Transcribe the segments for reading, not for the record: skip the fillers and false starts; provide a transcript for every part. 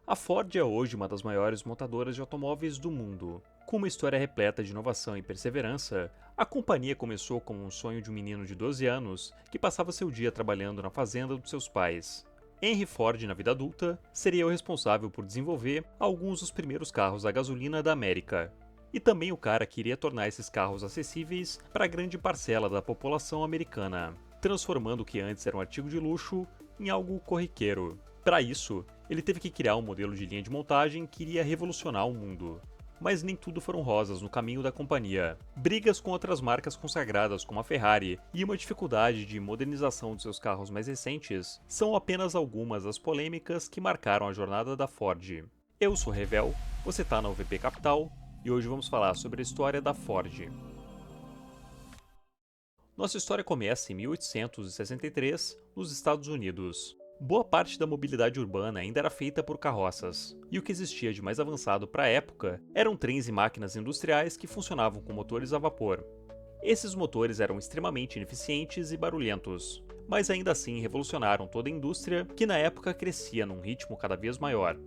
A Ford é hoje uma das maiores montadoras de automóveis do mundo. Com uma história repleta de inovação e perseverança, a companhia começou como um sonho de um menino de 12 anos que passava seu dia trabalhando na fazenda dos seus pais. Henry Ford, na vida adulta, seria o responsável por desenvolver alguns dos primeiros carros a gasolina da América. E também o cara que iria tornar esses carros acessíveis para grande parcela da população americana, transformando o que antes era um artigo de luxo em algo corriqueiro. Para isso, ele teve que criar um modelo de linha de montagem que iria revolucionar o mundo. Mas nem tudo foram rosas no caminho da companhia. Brigas com outras marcas consagradas como a Ferrari e uma dificuldade de modernização de seus carros mais recentes são apenas algumas das polêmicas que marcaram a jornada da Ford. Eu sou Revel, você tá na UVP Capital e hoje vamos falar sobre a história da Ford. Nossa história começa em 1863, nos Estados Unidos. Boa parte da mobilidade urbana ainda era feita por carroças, e o que existia de mais avançado para a época eram trens e máquinas industriais que funcionavam com motores a vapor. Esses motores eram extremamente ineficientes e barulhentos, mas ainda assim revolucionaram toda a indústria que na época crescia num ritmo cada vez maior.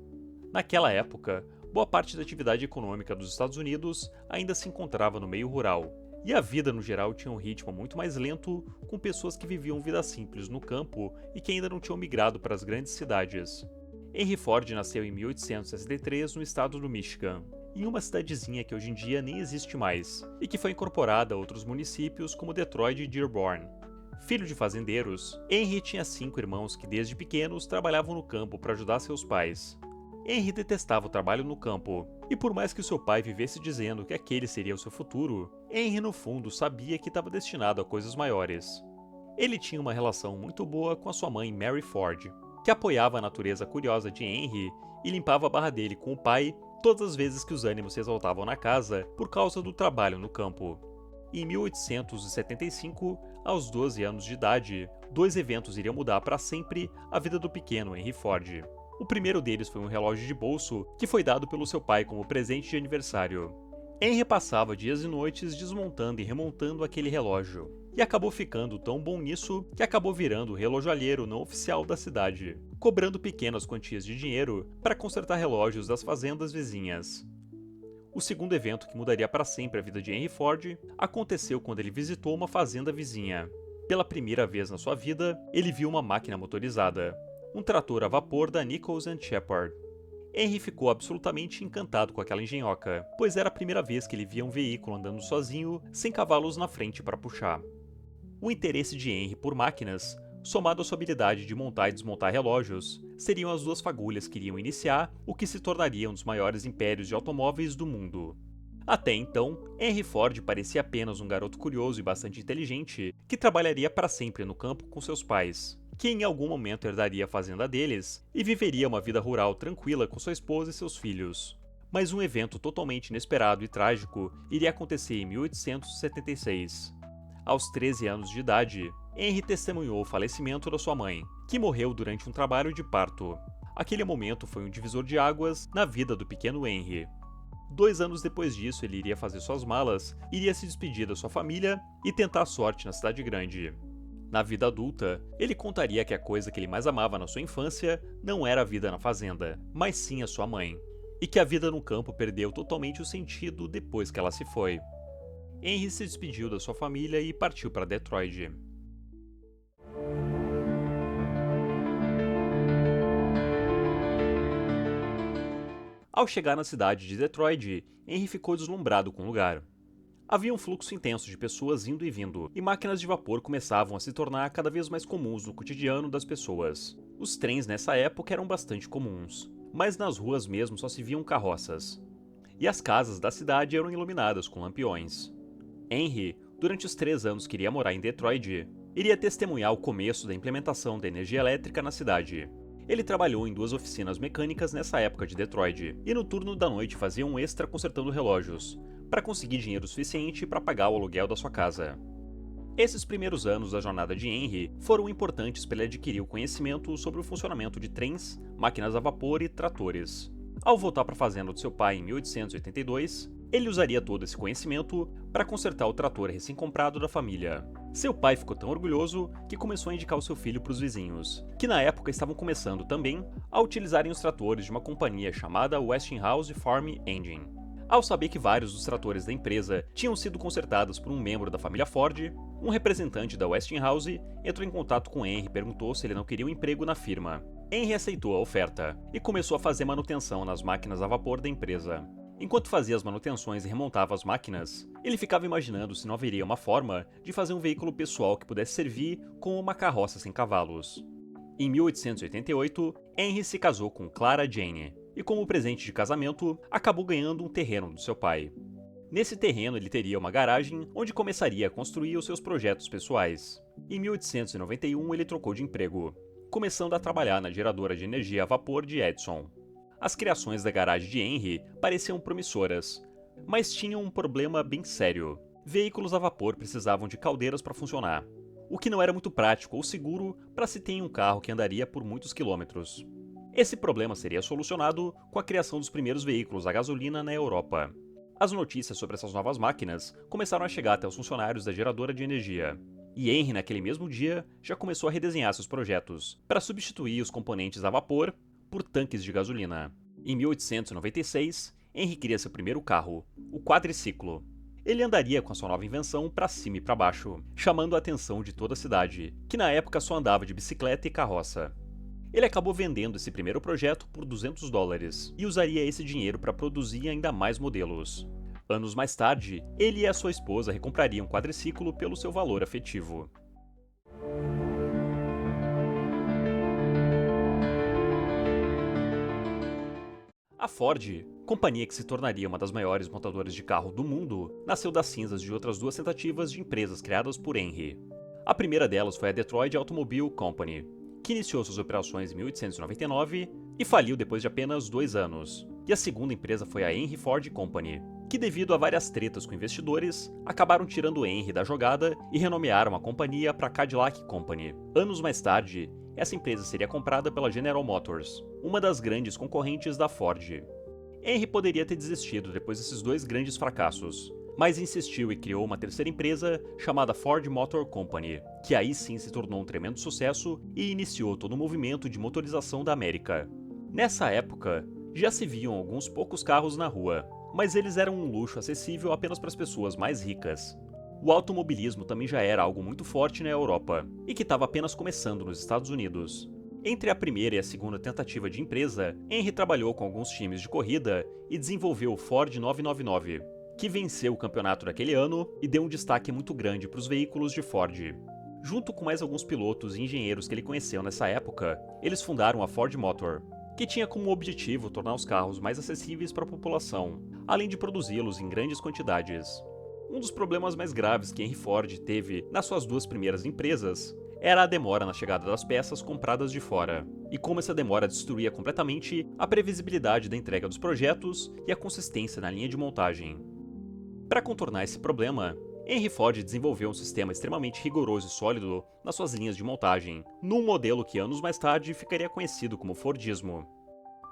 Naquela época, boa parte da atividade econômica dos Estados Unidos ainda se encontrava no meio rural, e a vida no geral tinha um ritmo muito mais lento, com pessoas que viviam vida simples no campo e que ainda não tinham migrado para as grandes cidades. Henry Ford nasceu em 1863 no estado do Michigan, em uma cidadezinha que hoje em dia nem existe mais, e que foi incorporada a outros municípios como Detroit e Dearborn. Filho de fazendeiros, Henry tinha 5 irmãos que desde pequenos trabalhavam no campo para ajudar seus pais. Henry detestava o trabalho no campo, e por mais que seu pai vivesse dizendo que aquele seria o seu futuro, Henry no fundo sabia que estava destinado a coisas maiores. Ele tinha uma relação muito boa com a sua mãe Mary Ford, que apoiava a natureza curiosa de Henry e limpava a barra dele com o pai todas as vezes que os ânimos se exaltavam na casa por causa do trabalho no campo. Em 1875, aos 12 anos de idade, 2 eventos iriam mudar para sempre a vida do pequeno Henry Ford. O primeiro deles foi um relógio de bolso que foi dado pelo seu pai como presente de aniversário. Henry passava dias e noites desmontando e remontando aquele relógio, e acabou ficando tão bom nisso que acabou virando o relojoalheiro não oficial da cidade, cobrando pequenas quantias de dinheiro para consertar relógios das fazendas vizinhas. O segundo evento que mudaria para sempre a vida de Henry Ford aconteceu quando ele visitou uma fazenda vizinha. Pela primeira vez na sua vida, ele viu uma máquina motorizada, um trator a vapor da Nichols and Shepard. Henry ficou absolutamente encantado com aquela engenhoca, pois era a primeira vez que ele via um veículo andando sozinho, sem cavalos na frente para puxar. O interesse de Henry por máquinas, somado à sua habilidade de montar e desmontar relógios, seriam as duas fagulhas que iriam iniciar o que se tornaria um dos maiores impérios de automóveis do mundo. Até então, Henry Ford parecia apenas um garoto curioso e bastante inteligente que trabalharia para sempre no campo com seus pais, que em algum momento herdaria a fazenda deles e viveria uma vida rural tranquila com sua esposa e seus filhos. Mas um evento totalmente inesperado e trágico iria acontecer em 1876. Aos 13 anos de idade, Henry testemunhou o falecimento da sua mãe, que morreu durante um trabalho de parto. Aquele momento foi um divisor de águas na vida do pequeno Henry. 2 anos depois disso, ele iria fazer suas malas, iria se despedir da sua família e tentar a sorte na cidade grande. Na vida adulta, ele contaria que a coisa que ele mais amava na sua infância não era a vida na fazenda, mas sim a sua mãe, e que a vida no campo perdeu totalmente o sentido depois que ela se foi. Henry se despediu da sua família e partiu para Detroit. Ao chegar na cidade de Detroit, Henry ficou deslumbrado com o lugar. Havia um fluxo intenso de pessoas indo e vindo, e máquinas de vapor começavam a se tornar cada vez mais comuns no cotidiano das pessoas. Os trens nessa época eram bastante comuns, mas nas ruas mesmo só se viam carroças. E as casas da cidade eram iluminadas com lampiões. Henry, durante os 3 anos que iria morar em Detroit, iria testemunhar o começo da implementação da energia elétrica na cidade. Ele trabalhou em 2 oficinas mecânicas nessa época de Detroit, e no turno da noite fazia um extra consertando relógios, para conseguir dinheiro suficiente para pagar o aluguel da sua casa. Esses primeiros anos da jornada de Henry foram importantes para ele adquirir o conhecimento sobre o funcionamento de trens, máquinas a vapor e tratores. Ao voltar para a fazenda de seu pai em 1882, Ele usaria todo esse conhecimento para consertar o trator recém-comprado da família. Seu pai ficou tão orgulhoso que começou a indicar o seu filho para os vizinhos, que na época estavam começando também a utilizarem os tratores de uma companhia chamada Westinghouse Farm Engine. Ao saber que vários dos tratores da empresa tinham sido consertados por um membro da família Ford, um representante da Westinghouse entrou em contato com Henry e perguntou se ele não queria um emprego na firma. Henry aceitou a oferta e começou a fazer manutenção nas máquinas a vapor da empresa. Enquanto fazia as manutenções e remontava as máquinas, ele ficava imaginando se não haveria uma forma de fazer um veículo pessoal que pudesse servir como uma carroça sem cavalos. Em 1888, Henry se casou com Clara Jane e, como presente de casamento, acabou ganhando um terreno do seu pai. Nesse terreno ele teria uma garagem onde começaria a construir os seus projetos pessoais. Em 1891 ele trocou de emprego, começando a trabalhar na geradora de energia a vapor de Edison. As criações da garagem de Henry pareciam promissoras, mas tinham um problema bem sério. Veículos a vapor precisavam de caldeiras para funcionar, o que não era muito prático ou seguro para se ter um carro que andaria por muitos quilômetros. Esse problema seria solucionado com a criação dos primeiros veículos a gasolina na Europa. As notícias sobre essas novas máquinas começaram a chegar até os funcionários da geradora de energia, e Henry naquele mesmo dia já começou a redesenhar seus projetos para substituir os componentes a vapor por tanques de gasolina. Em 1896, Henry cria seu primeiro carro, o quadriciclo. Ele andaria com a sua nova invenção para cima e para baixo, chamando a atenção de toda a cidade, que na época só andava de bicicleta e carroça. Ele acabou vendendo esse primeiro projeto por $200 e usaria esse dinheiro para produzir ainda mais modelos. Anos mais tarde, ele e a sua esposa recomprariam um quadriciclo pelo seu valor afetivo. A Ford, companhia que se tornaria uma das maiores montadoras de carro do mundo, nasceu das cinzas de outras duas tentativas de empresas criadas por Henry. A primeira delas foi a Detroit Automobile Company, que iniciou suas operações em 1899 e faliu depois de apenas 2 anos. E a segunda empresa foi a Henry Ford Company, que devido a várias tretas com investidores, acabaram tirando Henry da jogada e renomearam a companhia para Cadillac Company. Anos mais tarde, essa empresa seria comprada pela General Motors, uma das grandes concorrentes da Ford. Henry poderia ter desistido depois desses 2 grandes fracassos, mas insistiu e criou uma terceira empresa chamada Ford Motor Company, que aí sim se tornou um tremendo sucesso e iniciou todo o movimento de motorização da América. Nessa época, já se viam alguns poucos carros na rua, mas eles eram um luxo acessível apenas para as pessoas mais ricas. O automobilismo também já era algo muito forte na Europa, e que estava apenas começando nos Estados Unidos. Entre a primeira e a segunda tentativa de empresa, Henry trabalhou com alguns times de corrida e desenvolveu o Ford 999, que venceu o campeonato daquele ano e deu um destaque muito grande para os veículos de Ford. Junto com mais alguns pilotos e engenheiros que ele conheceu nessa época, eles fundaram a Ford Motor, que tinha como objetivo tornar os carros mais acessíveis para a população, além de produzi-los em grandes quantidades. Um dos problemas mais graves que Henry Ford teve nas suas 2 primeiras empresas era a demora na chegada das peças compradas de fora, e como essa demora destruía completamente a previsibilidade da entrega dos projetos e a consistência na linha de montagem. Para contornar esse problema, Henry Ford desenvolveu um sistema extremamente rigoroso e sólido nas suas linhas de montagem, num modelo que anos mais tarde ficaria conhecido como Fordismo.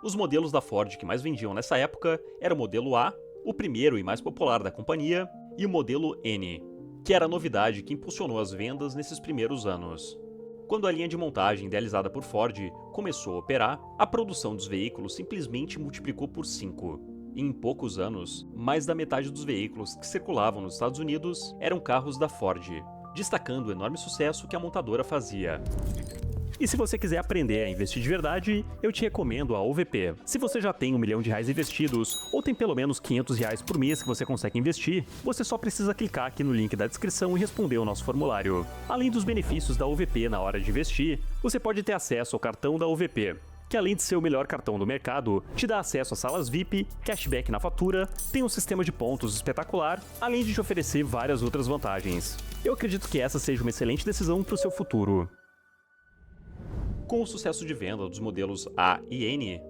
Os modelos da Ford que mais vendiam nessa época eram o modelo A, o primeiro e mais popular da companhia, e o modelo N, que era a novidade que impulsionou as vendas nesses primeiros anos. Quando a linha de montagem idealizada por Ford começou a operar, a produção dos veículos simplesmente multiplicou por 5. E em poucos anos, mais da metade dos veículos que circulavam nos Estados Unidos eram carros da Ford, destacando o enorme sucesso que a montadora fazia. E se você quiser aprender a investir de verdade, eu te recomendo a OVP. Se você já tem R$1 milhão investidos, ou tem pelo menos R$500 por mês que você consegue investir, você só precisa clicar aqui no link da descrição e responder o nosso formulário. Além dos benefícios da OVP na hora de investir, você pode ter acesso ao cartão da OVP, que além de ser o melhor cartão do mercado, te dá acesso a salas VIP, cashback na fatura, tem um sistema de pontos espetacular, além de te oferecer várias outras vantagens. Eu acredito que essa seja uma excelente decisão para o seu futuro. Com o sucesso de venda dos modelos A e N,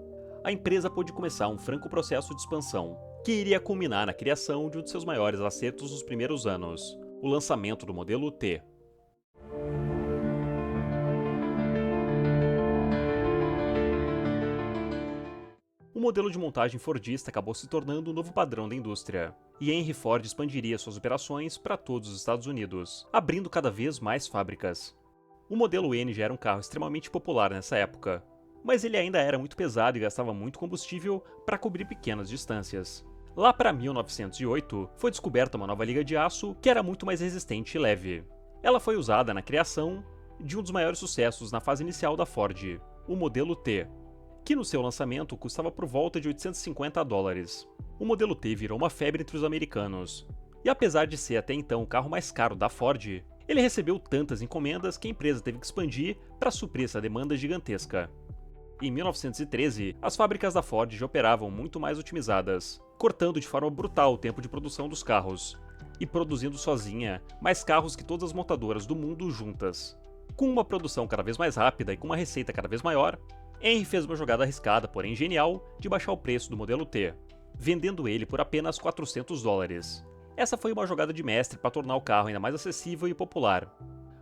a empresa pôde começar um franco processo de expansão, que iria culminar na criação de um de seus maiores acertos nos primeiros anos, o lançamento do modelo T. O modelo de montagem fordista acabou se tornando o novo padrão da indústria, e Henry Ford expandiria suas operações para todos os Estados Unidos, abrindo cada vez mais fábricas. O modelo N já era um carro extremamente popular nessa época, mas ele ainda era muito pesado e gastava muito combustível para cobrir pequenas distâncias. Lá para 1908, foi descoberta uma nova liga de aço que era muito mais resistente e leve. Ela foi usada na criação de um dos maiores sucessos na fase inicial da Ford, o modelo T, que no seu lançamento custava por volta de $850. O modelo T virou uma febre entre os americanos, e apesar de ser até então o carro mais caro da Ford, ele recebeu tantas encomendas que a empresa teve que expandir para suprir essa demanda gigantesca. Em 1913, as fábricas da Ford já operavam muito mais otimizadas, cortando de forma brutal o tempo de produção dos carros, e produzindo sozinha mais carros que todas as montadoras do mundo juntas. Com uma produção cada vez mais rápida e com uma receita cada vez maior, Henry fez uma jogada arriscada, porém genial, de baixar o preço do modelo T, vendendo ele por apenas $400. Essa foi uma jogada de mestre para tornar o carro ainda mais acessível e popular,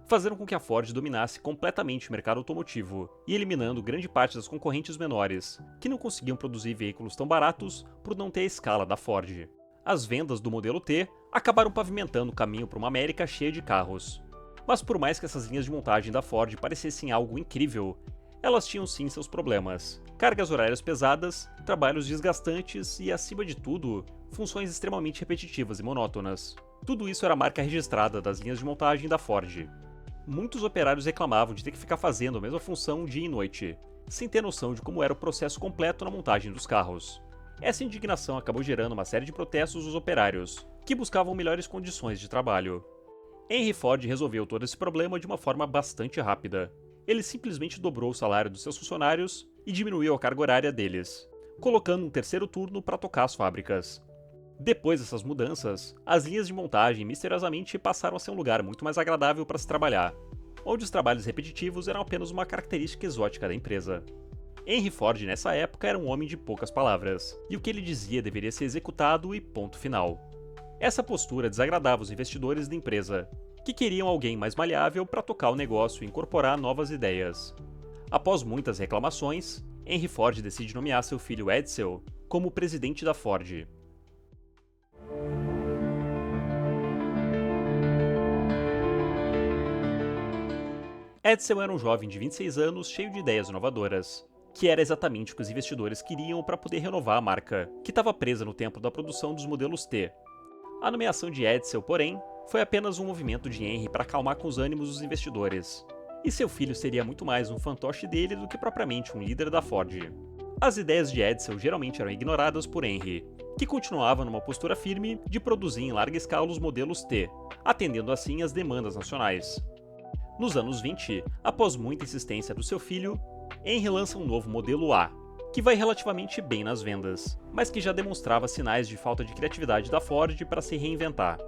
fazendo com que a Ford dominasse completamente o mercado automotivo e eliminando grande parte das concorrentes menores, que não conseguiam produzir veículos tão baratos por não ter a escala da Ford. As vendas do modelo T acabaram pavimentando o caminho para uma América cheia de carros. Mas por mais que essas linhas de montagem da Ford parecessem algo incrível, elas tinham sim seus problemas. Cargas horárias pesadas, trabalhos desgastantes e, acima de tudo, funções extremamente repetitivas e monótonas. Tudo isso era a marca registrada das linhas de montagem da Ford. Muitos operários reclamavam de ter que ficar fazendo a mesma função dia e noite, sem ter noção de como era o processo completo na montagem dos carros. Essa indignação acabou gerando uma série de protestos dos operários, que buscavam melhores condições de trabalho. Henry Ford resolveu todo esse problema de uma forma bastante rápida. Ele simplesmente dobrou o salário dos seus funcionários e diminuiu a carga horária deles, colocando um terceiro turno para tocar as fábricas. Depois dessas mudanças, as linhas de montagem misteriosamente passaram a ser um lugar muito mais agradável para se trabalhar, onde os trabalhos repetitivos eram apenas uma característica exótica da empresa. Henry Ford nessa época era um homem de poucas palavras, e o que ele dizia deveria ser executado e ponto final. Essa postura desagradava os investidores da empresa, que queriam alguém mais maleável para tocar o negócio e incorporar novas ideias. Após muitas reclamações, Henry Ford decide nomear seu filho Edsel como presidente da Ford. Edsel era um jovem de 26 anos cheio de ideias inovadoras, que era exatamente o que os investidores queriam para poder renovar a marca, que estava presa no tempo da produção dos modelos T. A nomeação de Edsel, porém, foi apenas um movimento de Henry para acalmar com os ânimos dos investidores, e seu filho seria muito mais um fantoche dele do que propriamente um líder da Ford. As ideias de Edsel geralmente eram ignoradas por Henry, que continuava numa postura firme de produzir em larga escala os modelos T, atendendo assim às demandas nacionais. Nos anos 20, após muita insistência do seu filho, Henry lança um novo modelo A, que vai relativamente bem nas vendas, mas que já demonstrava sinais de falta de criatividade da Ford para se reinventar.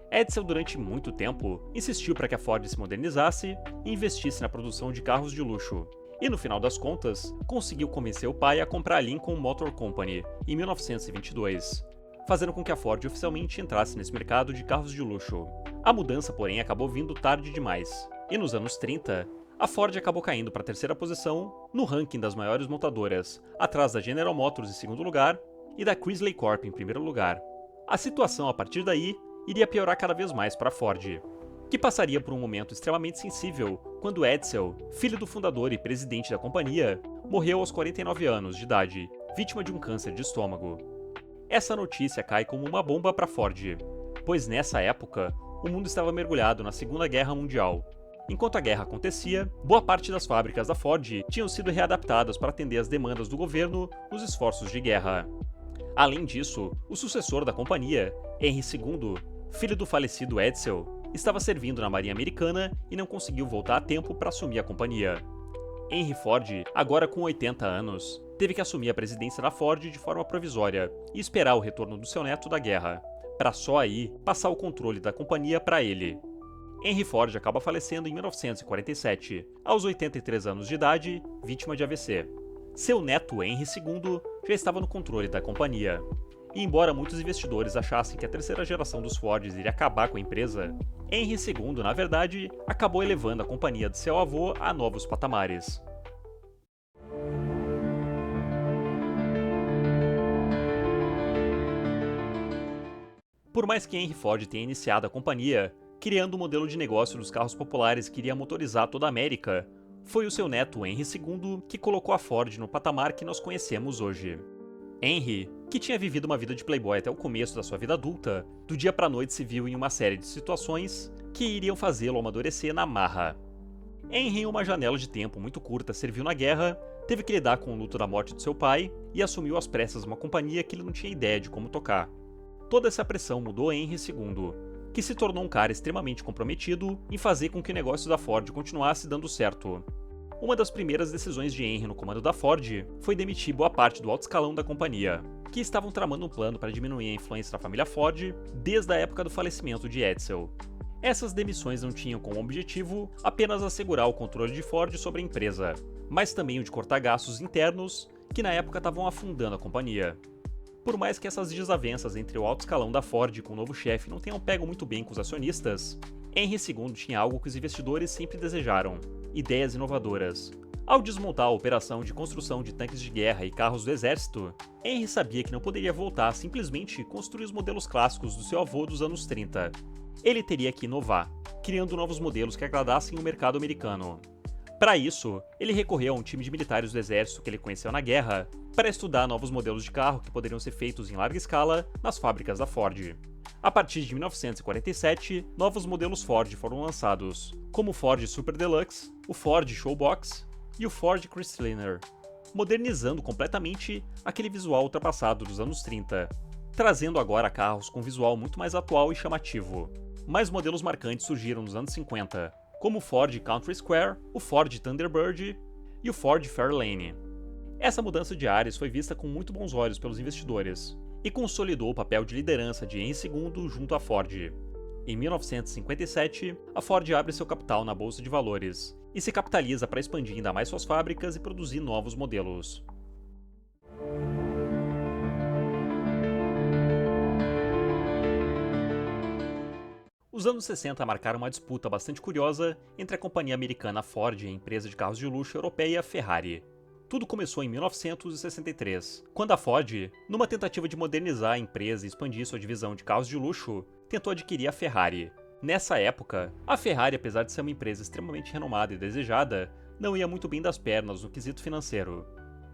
Edsel, durante muito tempo, insistiu para que a Ford se modernizasse e investisse na produção de carros de luxo, e no final das contas, conseguiu convencer o pai a comprar a Lincoln Motor Company em 1922, fazendo com que a Ford oficialmente entrasse nesse mercado de carros de luxo. A mudança, porém, acabou vindo tarde demais, e nos anos 30, a Ford acabou caindo para a terceira posição no ranking das maiores montadoras, atrás da General Motors em segundo lugar e da Chrysler Corp em primeiro lugar. A situação, a partir daí, iria piorar cada vez mais para a Ford, que passaria por um momento extremamente sensível quando Edsel, filho do fundador e presidente da companhia, morreu aos 49 anos de idade, vítima de um câncer de estômago. Essa notícia cai como uma bomba para a Ford, pois nessa época, o mundo estava mergulhado na Segunda Guerra Mundial. Enquanto a guerra acontecia, boa parte das fábricas da Ford tinham sido readaptadas para atender às demandas do governo nos esforços de guerra. Além disso, o sucessor da companhia, Henry II, filho do falecido Edsel, estava servindo na Marinha Americana e não conseguiu voltar a tempo para assumir a companhia. Henry Ford, agora com 80 anos, teve que assumir a presidência da Ford de forma provisória e esperar o retorno do seu neto da guerra, para só aí passar o controle da companhia para ele. Henry Ford acaba falecendo em 1947, aos 83 anos de idade, vítima de AVC. Seu neto Henry II já estava no controle da companhia. E embora muitos investidores achassem que a terceira geração dos Fords iria acabar com a empresa, Henry II, na verdade, acabou elevando a companhia de seu avô a novos patamares. Por mais que Henry Ford tenha iniciado a companhia, criando um modelo de negócio dos carros populares que iria motorizar toda a América, foi o seu neto Henry II que colocou a Ford no patamar que nós conhecemos hoje. Henry, que tinha vivido uma vida de playboy até o começo da sua vida adulta, do dia pra noite se viu em uma série de situações que iriam fazê-lo amadurecer na marra. Henry, em uma janela de tempo muito curta, serviu na guerra, teve que lidar com o luto da morte de seu pai e assumiu às pressas uma companhia que ele não tinha ideia de como tocar. Toda essa pressão mudou Henry II, que se tornou um cara extremamente comprometido em fazer com que o negócio da Ford continuasse dando certo. Uma das primeiras decisões de Henry no comando da Ford foi demitir boa parte do alto escalão da companhia, que estavam tramando um plano para diminuir a influência da família Ford desde a época do falecimento de Edsel. Essas demissões não tinham como objetivo apenas assegurar o controle de Ford sobre a empresa, mas também o de cortar gastos internos que na época estavam afundando a companhia. Por mais que essas desavenças entre o alto escalão da Ford com o novo chefe não tenham pego muito bem com os acionistas, Henry II tinha algo que os investidores sempre desejaram: ideias inovadoras. Ao desmontar a operação de construção de tanques de guerra e carros do exército, Henry sabia que não poderia voltar a simplesmente construir os modelos clássicos do seu avô dos anos 30. Ele teria que inovar, criando novos modelos que agradassem o mercado americano. Para isso, ele recorreu a um time de militares do exército que ele conheceu na guerra para estudar novos modelos de carro que poderiam ser feitos em larga escala nas fábricas da Ford. A partir de 1947, novos modelos Ford foram lançados, como o Ford Super Deluxe, o Ford Showbox e o Ford Chrysler, modernizando completamente aquele visual ultrapassado dos anos 30, trazendo agora carros com visual muito mais atual e chamativo. Mais modelos marcantes surgiram nos anos 50, como o Ford Country Square, o Ford Thunderbird e o Ford Fairlane. Essa mudança de áreas foi vista com muito bons olhos pelos investidores e consolidou o papel de liderança de Henry II junto à Ford. Em 1957, a Ford abre seu capital na Bolsa de Valores e se capitaliza para expandir ainda mais suas fábricas e produzir novos modelos. Os anos 60 marcaram uma disputa bastante curiosa entre a companhia americana Ford e a empresa de carros de luxo europeia Ferrari. Tudo começou em 1963, quando a Ford, numa tentativa de modernizar a empresa e expandir sua divisão de carros de luxo, tentou adquirir a Ferrari. Nessa época, a Ferrari, apesar de ser uma empresa extremamente renomada e desejada, não ia muito bem das pernas no quesito financeiro.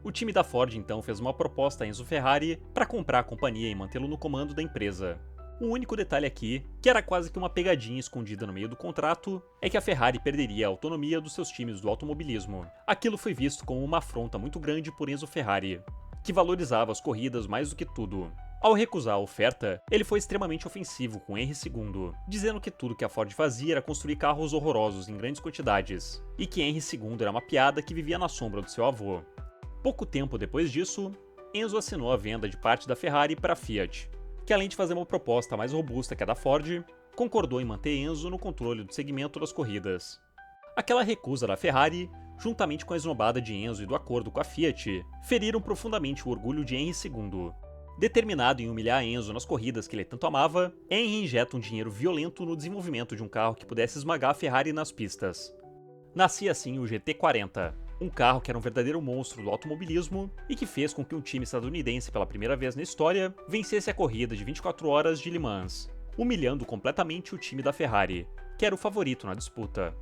O time da Ford então fez uma proposta a Enzo Ferrari para comprar a companhia e mantê-lo no comando da empresa. Um único detalhe aqui, que era quase que uma pegadinha escondida no meio do contrato, é que a Ferrari perderia a autonomia dos seus times do automobilismo. Aquilo foi visto como uma afronta muito grande por Enzo Ferrari, que valorizava as corridas mais do que tudo. Ao recusar a oferta, ele foi extremamente ofensivo com Henry II, dizendo que tudo que a Ford fazia era construir carros horrorosos em grandes quantidades, e que Henry II era uma piada que vivia na sombra do seu avô. Pouco tempo depois disso, Enzo assinou a venda de parte da Ferrari para a Fiat, que além de fazer uma proposta mais robusta que a da Ford, concordou em manter Enzo no controle do segmento das corridas. Aquela recusa da Ferrari, juntamente com a esnobada de Enzo e do acordo com a Fiat, feriram profundamente o orgulho de Henry II. Determinado em humilhar Enzo nas corridas que ele tanto amava, Henry injeta um dinheiro violento no desenvolvimento de um carro que pudesse esmagar a Ferrari nas pistas. Nascia assim o GT40, um carro que era um verdadeiro monstro do automobilismo e que fez com que um time estadunidense pela primeira vez na história vencesse a corrida de 24 horas de Le Mans, humilhando completamente o time da Ferrari, que era o favorito na disputa.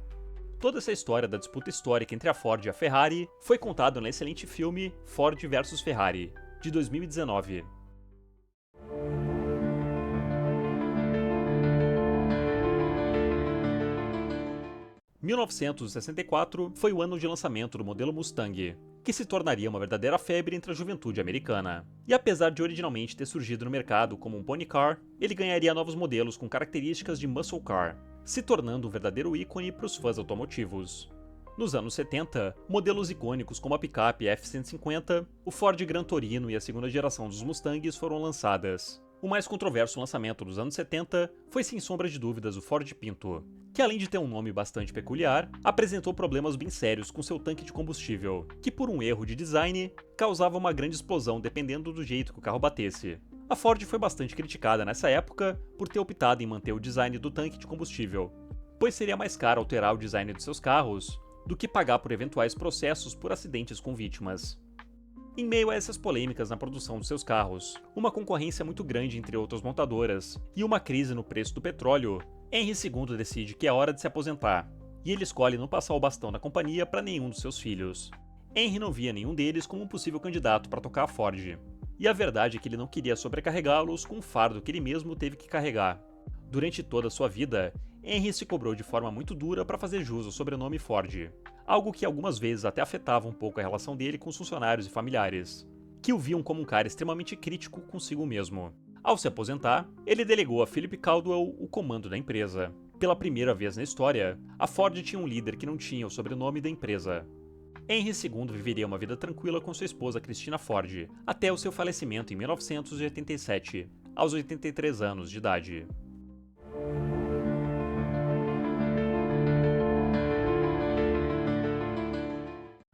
Toda essa história da disputa histórica entre a Ford e a Ferrari foi contada no excelente filme Ford vs Ferrari, de 2019. Em 1964 foi o ano de lançamento do modelo Mustang, que se tornaria uma verdadeira febre entre a juventude americana. E apesar de originalmente ter surgido no mercado como um pony car, ele ganharia novos modelos com características de muscle car, se tornando um verdadeiro ícone para os fãs automotivos. Nos anos 70, modelos icônicos como a picape F-150, o Ford Gran Torino e a segunda geração dos Mustangs foram lançadas. O mais controverso lançamento dos anos 70 foi sem sombra de dúvidas o Ford Pinto, que além de ter um nome bastante peculiar, apresentou problemas bem sérios com seu tanque de combustível, que por um erro de design, causava uma grande explosão dependendo do jeito que o carro batesse. A Ford foi bastante criticada nessa época por ter optado em manter o design do tanque de combustível, pois seria mais caro alterar o design de seus carros do que pagar por eventuais processos por acidentes com vítimas. Em meio a essas polêmicas na produção dos seus carros, uma concorrência muito grande entre outras montadoras e uma crise no preço do petróleo, Henry II decide que é hora de se aposentar, e ele escolhe não passar o bastão da companhia para nenhum dos seus filhos. Henry não via nenhum deles como um possível candidato para tocar a Ford, e a verdade é que ele não queria sobrecarregá-los com um fardo que ele mesmo teve que carregar. Durante toda a sua vida, Henry se cobrou de forma muito dura para fazer jus ao sobrenome Ford, algo que algumas vezes até afetava um pouco a relação dele com os funcionários e familiares, que o viam como um cara extremamente crítico consigo mesmo. Ao se aposentar, ele delegou a Philip Caldwell o comando da empresa. Pela primeira vez na história, a Ford tinha um líder que não tinha o sobrenome da empresa. Henry II viveria uma vida tranquila com sua esposa Christina Ford, até o seu falecimento em 1987, aos 83 anos de idade.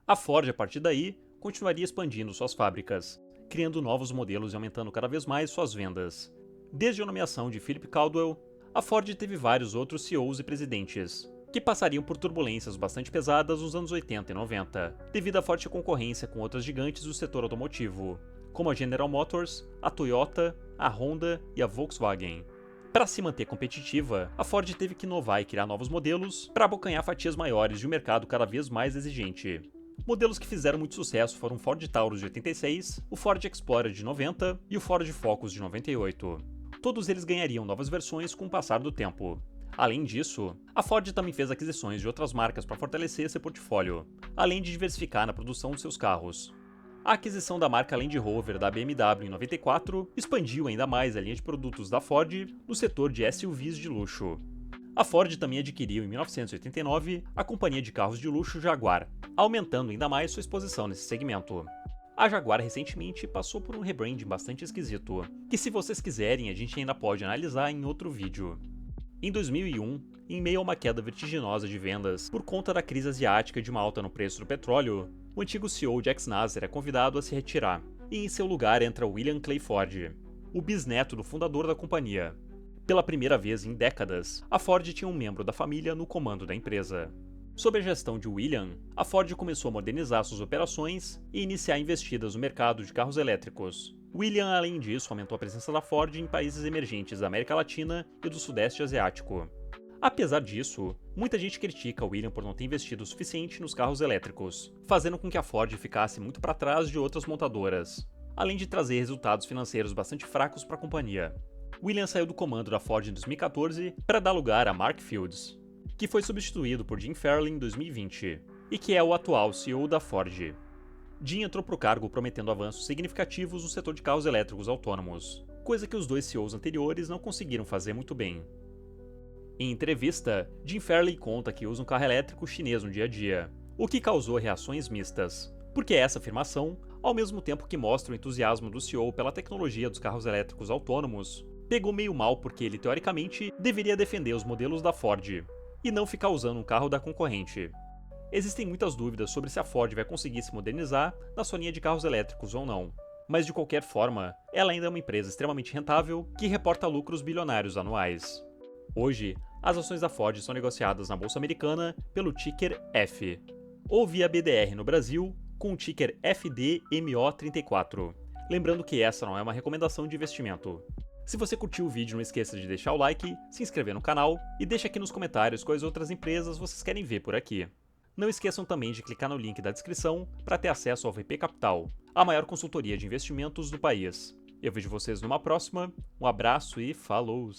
A Ford, a partir daí, continuaria expandindo suas fábricas, criando novos modelos e aumentando cada vez mais suas vendas. Desde a nomeação de Philip Caldwell, a Ford teve vários outros CEOs e presidentes, que passariam por turbulências bastante pesadas nos anos 80 e 90, devido à forte concorrência com outras gigantes do setor automotivo, como a General Motors, a Toyota, a Honda e a Volkswagen. Para se manter competitiva, a Ford teve que inovar e criar novos modelos para abocanhar fatias maiores de um mercado cada vez mais exigente. Modelos que fizeram muito sucesso foram o Ford Taurus de 86, o Ford Explorer de 90 e o Ford Focus de 98. Todos eles ganhariam novas versões com o passar do tempo. Além disso, a Ford também fez aquisições de outras marcas para fortalecer seu portfólio, além de diversificar na produção de seus carros. A aquisição da marca Land Rover da BMW em 94 expandiu ainda mais a linha de produtos da Ford no setor de SUVs de luxo. A Ford também adquiriu em 1989 a companhia de carros de luxo Jaguar, aumentando ainda mais sua exposição nesse segmento. A Jaguar recentemente passou por um rebranding bastante esquisito, que se vocês quiserem a gente ainda pode analisar em outro vídeo. Em 2001, em meio a uma queda vertiginosa de vendas por conta da crise asiática e de uma alta no preço do petróleo, o antigo CEO Jack Nasser é convidado a se retirar, e em seu lugar entra William Clay Ford, o bisneto do fundador da companhia. Pela primeira vez em décadas, a Ford tinha um membro da família no comando da empresa. Sob a gestão de William, a Ford começou a modernizar suas operações e iniciar investidas no mercado de carros elétricos. William, além disso, aumentou a presença da Ford em países emergentes da América Latina e do Sudeste Asiático. Apesar disso, muita gente critica William por não ter investido o suficiente nos carros elétricos, fazendo com que a Ford ficasse muito para trás de outras montadoras, além de trazer resultados financeiros bastante fracos para a companhia. William saiu do comando da Ford em 2014 para dar lugar a Mark Fields, que foi substituído por Jim Farley em 2020, e que é o atual CEO da Ford. Jim entrou para o cargo prometendo avanços significativos no setor de carros elétricos autônomos, coisa que os dois CEOs anteriores não conseguiram fazer muito bem. Em entrevista, Jim Farley conta que usa um carro elétrico chinês no dia a dia, o que causou reações mistas, porque essa afirmação, ao mesmo tempo que mostra o entusiasmo do CEO pela tecnologia dos carros elétricos autônomos, pegou meio mal porque ele, teoricamente, deveria defender os modelos da Ford, e não ficar usando um carro da concorrente. Existem muitas dúvidas sobre se a Ford vai conseguir se modernizar na sua linha de carros elétricos ou não, mas de qualquer forma, ela ainda é uma empresa extremamente rentável que reporta lucros bilionários anuais. Hoje, as ações da Ford são negociadas na Bolsa Americana pelo ticker F, ou via BDR no Brasil, com o ticker FDMO34. Lembrando que essa não é uma recomendação de investimento. Se você curtiu o vídeo, não esqueça de deixar o like, se inscrever no canal e deixe aqui nos comentários quais outras empresas vocês querem ver por aqui. Não esqueçam também de clicar no link da descrição para ter acesso ao VP Capital, a maior consultoria de investimentos do país. Eu vejo vocês numa próxima, um abraço e falou!